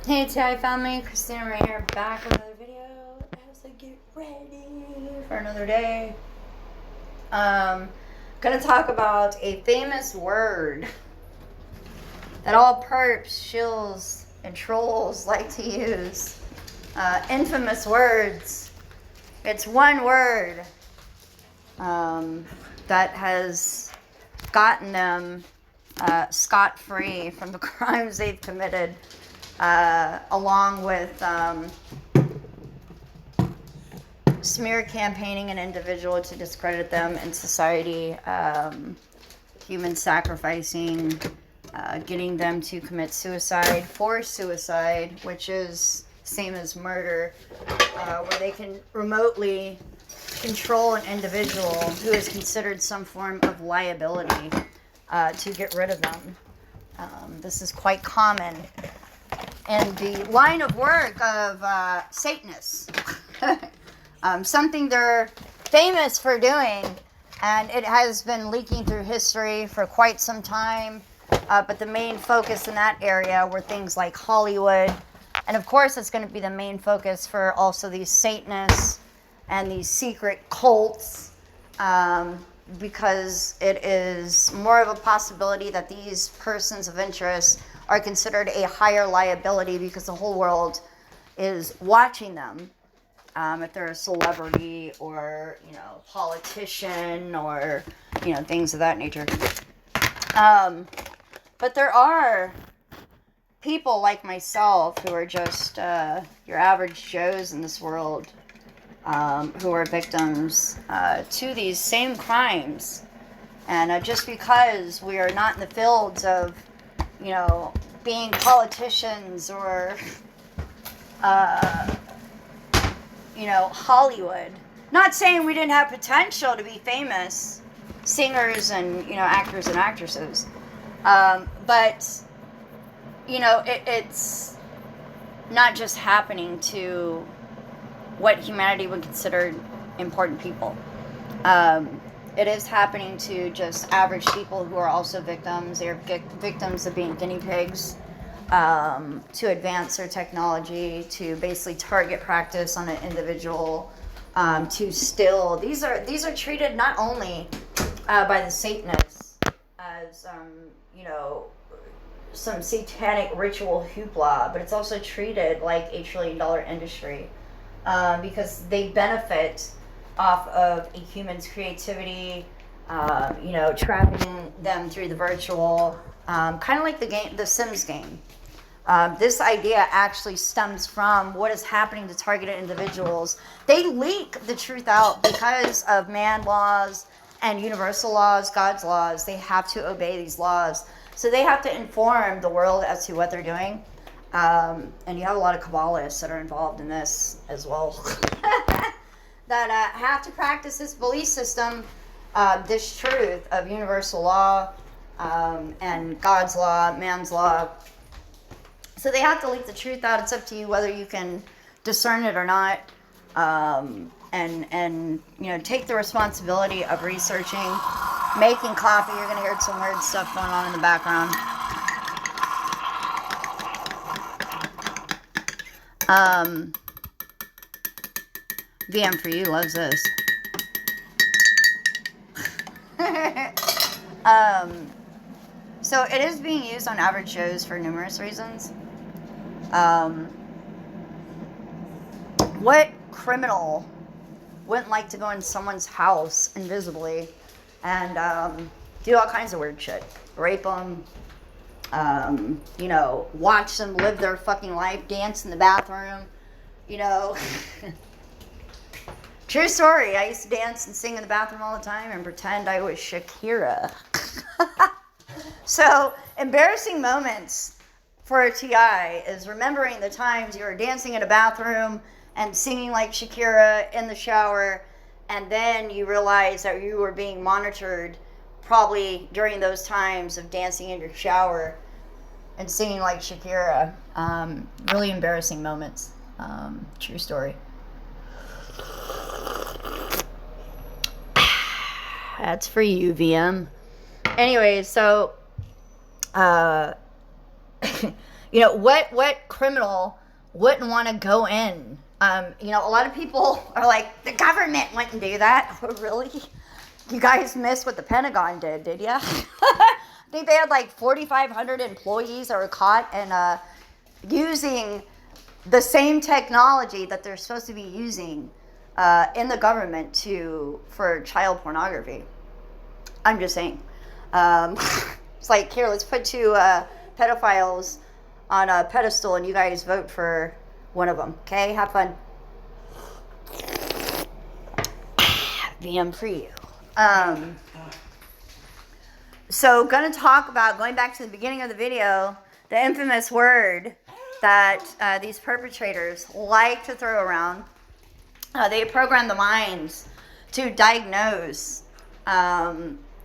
Hey TI family, Christina right here, back with another video as I get ready for another day. Gonna talk about a famous word that all perps, shills, and trolls like to use. Infamous words. It's one word that has gotten them scot-free from the crimes they've committed. Along with smear campaigning an individual to discredit them in society, human sacrificing, getting them to commit suicide, forced suicide, which is same as murder, where they can remotely control an individual who is considered some form of liability to get rid of them. This is quite common in the line of work of Satanists. Something they're famous for doing, and it has been leaking through history for quite some time, but the main focus in that area were things like Hollywood, and of course it's going to be the main focus for also these Satanists and these secret cults, because it is more of a possibility that these persons of interest are considered a higher liability because the whole world is watching them. If they're a celebrity or, politician or, things of that nature. But there are people like myself who are just your average Joes in this world, who are victims to these same crimes. And just because we are not in the fields of being politicians or, Hollywood. Not saying we didn't have potential to be famous singers and, actors and actresses. But, it's not just happening to what humanity would consider important people. It is happening to just average people who are also victims. They're victims of being guinea pigs to advance their technology, to basically target practice on an individual, to still. These are treated not only by the Satanists as some satanic ritual hoopla, but it's also treated like a $1 trillion industry because they benefit off of a human's creativity, trapping them through the virtual, kind of like the Sims game. This idea actually stems from what is happening to targeted individuals. They leak the truth out because of man laws and universal laws, God's laws. They have to obey these laws. So they have to inform the world as to what they're doing. And you have a lot of Kabbalists that are involved in this as well. That have to practice this belief system, this truth of universal law and God's law, man's law. So they have to leak the truth out. It's up to you whether you can discern it or not, and take the responsibility of researching, making coffee. You're going to hear some weird stuff going on in the background. VM for you loves this. So it is being used on average shows for numerous reasons. What criminal wouldn't like to go in someone's house invisibly and do all kinds of weird shit? Rape them, watch them live their fucking life, dance in the bathroom, True story. I used to dance and sing in the bathroom all the time and pretend I was Shakira. So, embarrassing moments for a TI is remembering the times you were dancing in a bathroom and singing like Shakira in the shower, and then you realize that you were being monitored probably during those times of dancing in your shower and singing like Shakira. Really embarrassing moments. True story. That's for you, VM. Anyway, so, You know, what criminal wouldn't want to go in? You know, a lot of people are like, the government wouldn't do that. Oh, really? You guys missed what the Pentagon did ya? I think they had like 4,500 employees that were caught and using the same technology that they're supposed to be using in the government for child pornography. I'm just saying. It's like, here, let's put two pedophiles on a pedestal and you guys vote for one of them. Okay, have fun. VM for you. So going to talk about, going back to the beginning of the video, the infamous word that these perpetrators like to throw around. They program the minds to diagnose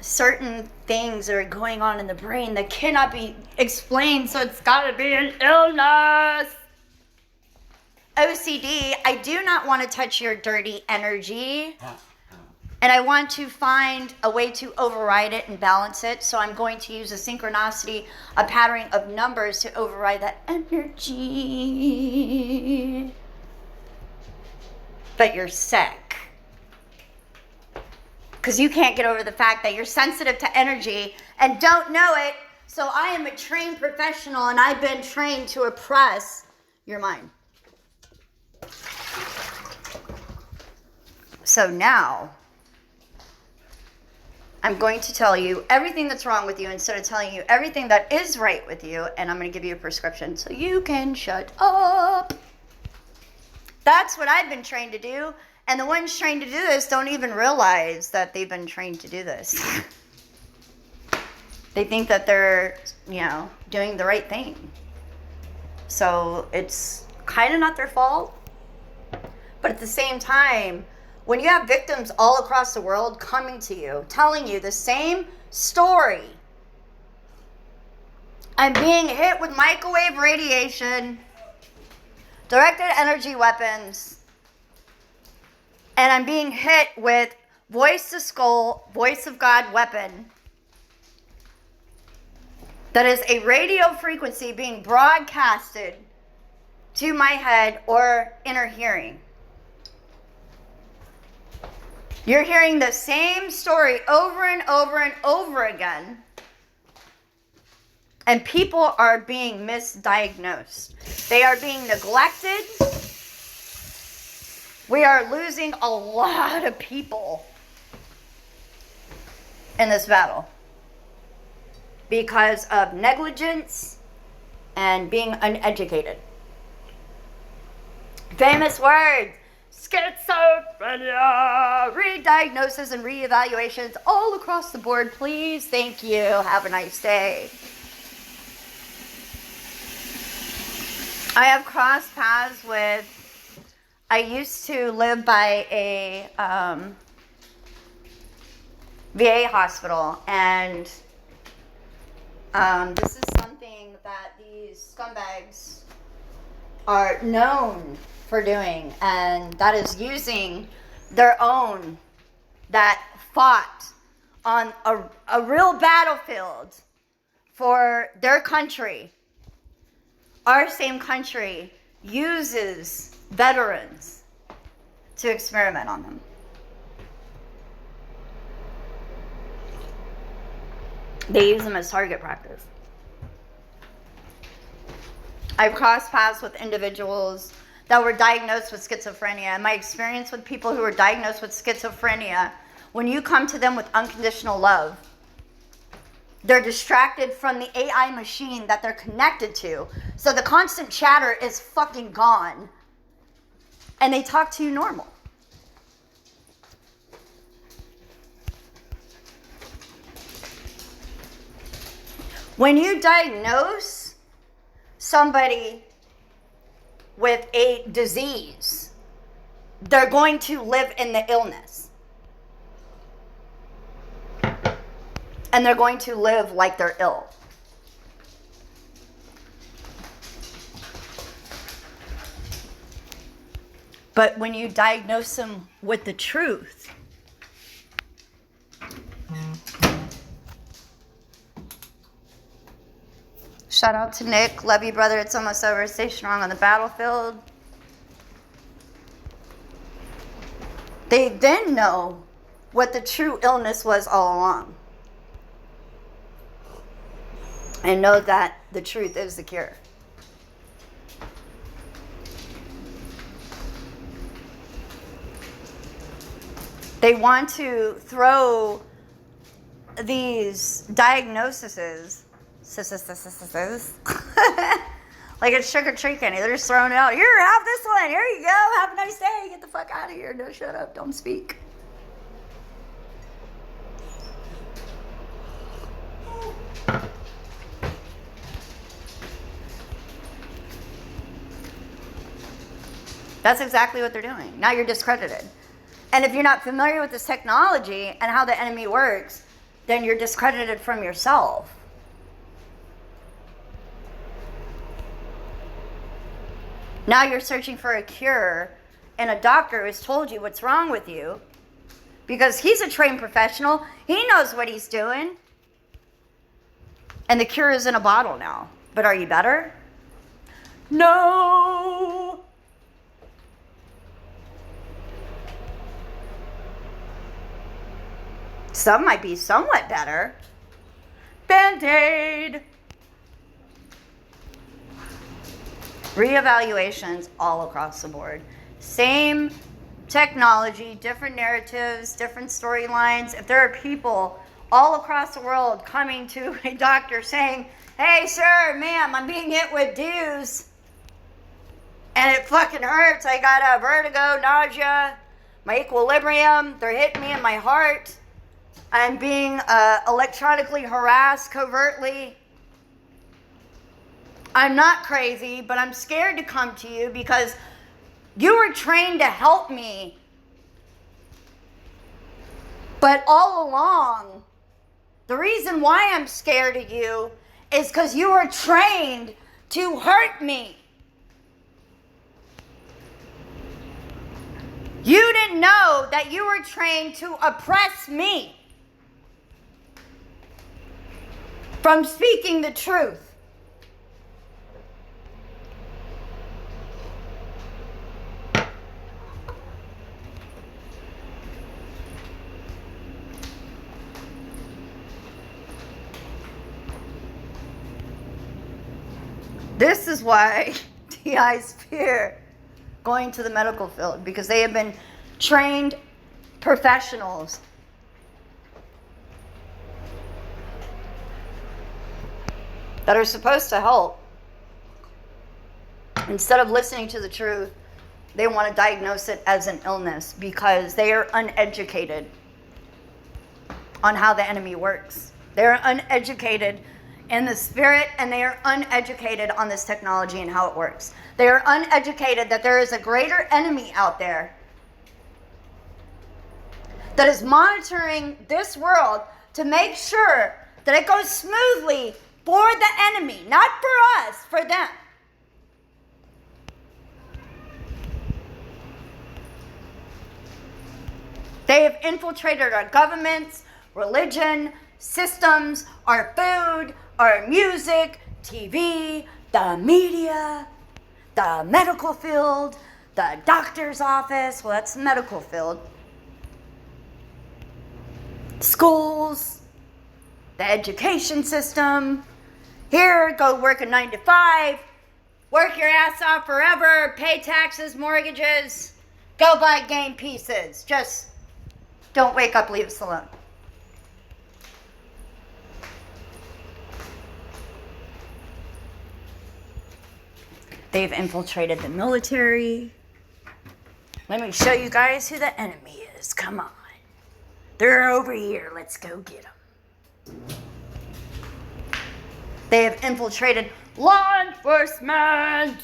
certain things that are going on in the brain that cannot be explained, so it's got to be an illness. OCD, I do not want to touch your dirty energy, and I want to find a way to override it and balance it, so I'm going to use a synchronicity, a pattern of numbers to override that energy. But you're sick. Because you can't get over the fact that you're sensitive to energy and don't know it. So I am a trained professional and I've been trained to oppress your mind. So now, I'm going to tell you everything that's wrong with you instead of telling you everything that is right with you. And I'm going to give you a prescription so you can shut up. That's what I've been trained to do. And the ones trained to do this don't even realize that they've been trained to do this. They think that they're, you know, doing the right thing. So it's kind of not their fault. But at the same time, when you have victims all across the world coming to you, telling you the same story, I'm being hit with microwave radiation, directed energy weapons, and I'm being hit with voice to skull, voice of God weapon. That is a radio frequency being broadcasted to my head or inner hearing. You're hearing the same story over and over and over again. And people are being misdiagnosed. They are being neglected. We are losing a lot of people in this battle because of negligence and being uneducated. Famous words: schizophrenia, re-diagnosis and re-evaluations all across the board. Please, thank you. Have a nice day. I have crossed paths with, I used to live by a VA hospital, and this is something that these scumbags are known for doing, and that is using their own that fought on a real battlefield for their country. Our same country uses veterans to experiment on them. They use them as target practice. I've crossed paths with individuals that were diagnosed with schizophrenia. And my experience with people who are diagnosed with schizophrenia, when you come to them with unconditional love, they're distracted from the AI machine that they're connected to. So the constant chatter is fucking gone. And they talk to you normal. When you diagnose somebody with a disease, they're going to live in the illness. And they're going to live like they're ill. But when you diagnose them with the truth, Shout out to Nick. Love you, brother. It's almost over. Stay strong on the battlefield. They then know what the true illness was all along. And know that the truth is the cure. They want to throw these diagnoses, like it's trick-or-treat candy. They're just throwing it out. Here, have this one. Here you go. Have a nice day. Get the fuck out of here. No, shut up. Don't speak. That's exactly what they're doing. Now you're discredited. And if you're not familiar with this technology and how the enemy works, then you're discredited from yourself. Now you're searching for a cure, and a doctor has told you what's wrong with you because he's a trained professional. He knows what he's doing. And the cure is in a bottle now. But are you better? No. Some might be somewhat better. Band-Aid. Reevaluations all across the board. Same technology, different narratives, different storylines. If there are people all across the world coming to a doctor saying, hey, sir, ma'am, I'm being hit with dues, and it fucking hurts. I got a vertigo, nausea, my equilibrium. They're hitting me in my heart. I'm being electronically harassed covertly. I'm not crazy, but I'm scared to come to you because you were trained to help me. But all along, the reason why I'm scared of you is because you were trained to hurt me. You didn't know that you were trained to oppress me from speaking the truth. This is why TIs fear going to the medical field, because they have been trained professionals. That are supposed to help. Instead of listening to the truth, they want to diagnose it as an illness because they are uneducated on how the enemy works. They're uneducated in the spirit, and they are uneducated on this technology and how it works. They are uneducated that there is a greater enemy out there that is monitoring this world to make sure that it goes smoothly for the enemy, not for us, for them. They have infiltrated our governments, religion, systems, our food, our music, TV, the media, the medical field, the doctor's office. Well, that's the medical field. Schools, the education system. Here, go work a 9 to 5, work your ass off forever, pay taxes, mortgages, go buy game pieces. Just don't wake up, leave us alone. They've infiltrated the military. Let me show you guys who the enemy is. Come on. They're over here. Let's go get them. They have infiltrated law enforcement.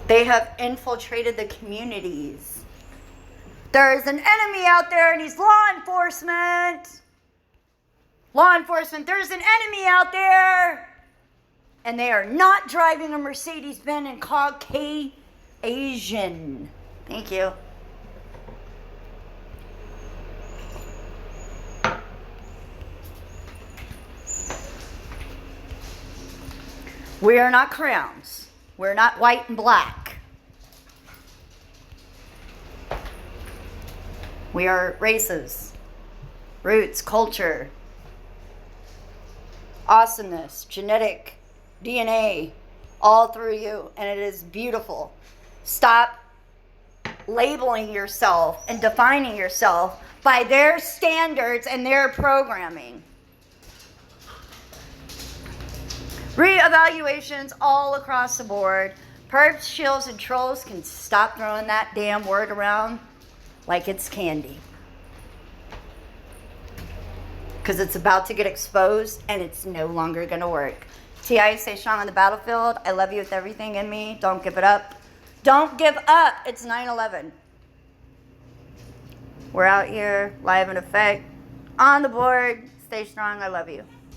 They have infiltrated the communities. There is an enemy out there, and he's law enforcement. Law enforcement, there's an enemy out there. And they are not driving a Mercedes-Benz and Caucasian. Thank you. We are not crayons. We're not white and black. We are races, roots, culture, awesomeness, genetic, DNA, all through you. And it is beautiful. Stop labeling yourself and defining yourself by their standards and their programming. Reevaluations all across the board. Perps, shills, and trolls can stop throwing that damn word around like it's candy. Because it's about to get exposed and it's no longer going to work. T.I., stay strong on the battlefield. I love you with everything in me. Don't give it up. Don't give up. It's 9/11. We're out here, live in effect, on the board. Stay strong. I love you.